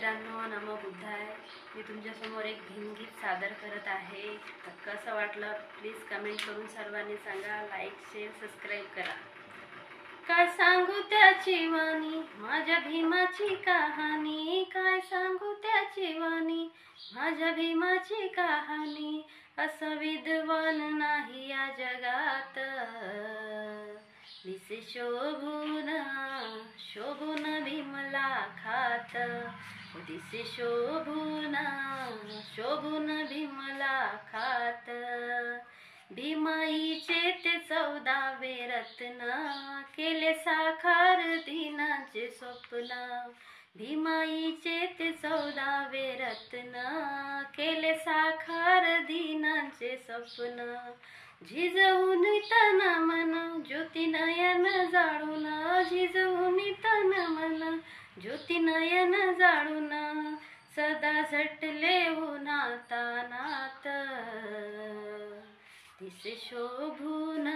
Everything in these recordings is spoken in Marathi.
मित्रांनो, नमो बुद्धाय. मी तुमच्यासमोर एक भीमगीत सादर करत आहे. तर कसं वाटलं प्लीज कमेंट करून सर्वांनी सांगा. लाईक शेअर सबस्क्राईब करा. काय सांगू त्याची वाणी, माझ्या भीमाची कहाणी. काय सांगू त्याची वाणी, माझ्या भीमाची कहाणी. असं विद्वान नाही या जगात, दिसे शोभून शोभून भीमला खात. दिसे शोभून शोभून भीमला खात. भीमाईचे ते 14वे रत्न, केले साकार दिनाचे स्वप्न. भीमाईचे ते 14वे रत्न, केले साकार दिनाचे स्वप्न. झिजवून तन मन ज्योती नयन जाळून, झिजवून तन मन ज्योती नयन जाळून. सदा झटले उन्हातानात, दिसे शोभून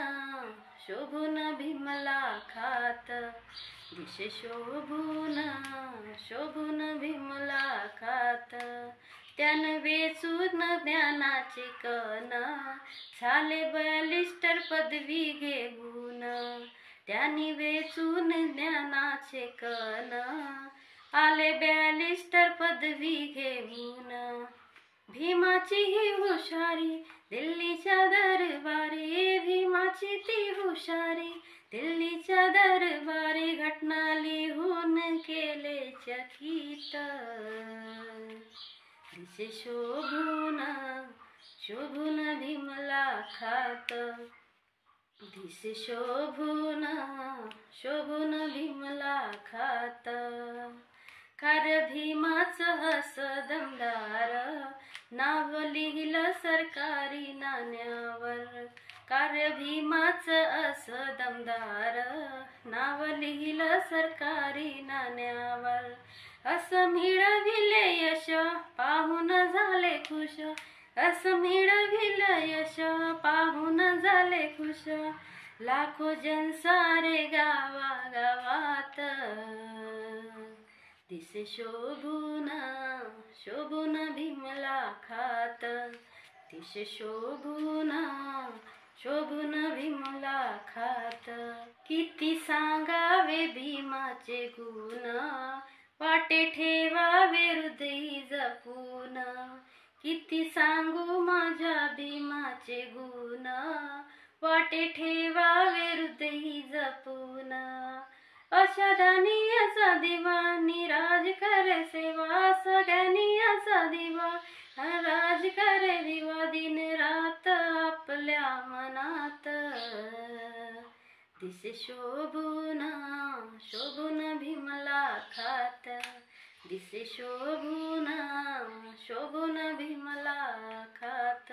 शोभून भीमला खात. दिसे शोभून शोभून भीमला खात. त्यानं वेचून ज्ञानाचे कण, झाले बॅलिस्टर पदवी घेऊन. त्यांनी वेचून ज्ञानाचे कण, आले बॅलिस्टर पदवी घेऊन. भीमाची ही हुशारी दिल्लीच्या दरबारी, भीमाची ती हुशारी दिल्लीच्या दरबारी. घटना लिहून केले चकित, दिसे शोभून शोभून भीमला खात. दिसे शोभून शोभून भीमला खात. कार्य भीमाचं हस दमदार, नाव लिहिलं सरकारी नाण्यावर. कार्य भीमाचं असं दमदार, नाव लिहिलं सरकारी नाण्यावर. असं मिळविले यश पाहून झाले खुश, असं मिळविलं यश पाहून झाले खुश. लाखो जन सारे गावागावात, दिसे शोभून शोभून भीमला खात. दिसे शोभून शोभून भीमला खात. किती सांगावे भीमाचे गुण, वाटे ठेवावे हृदयी जपून. किती सांगू माझ्या भीमाचे गुण, वाटे ठेवावे हृदयी जपून. अशा दानियाचा दिवा निराज करे सेवा, सगळ्यांचा दिवा राज करे दिवा. दिन रात आपल्या मनात, दिसे शोभून शोभून भीमला खात. दिसे शोभून शोभून भीमला खात.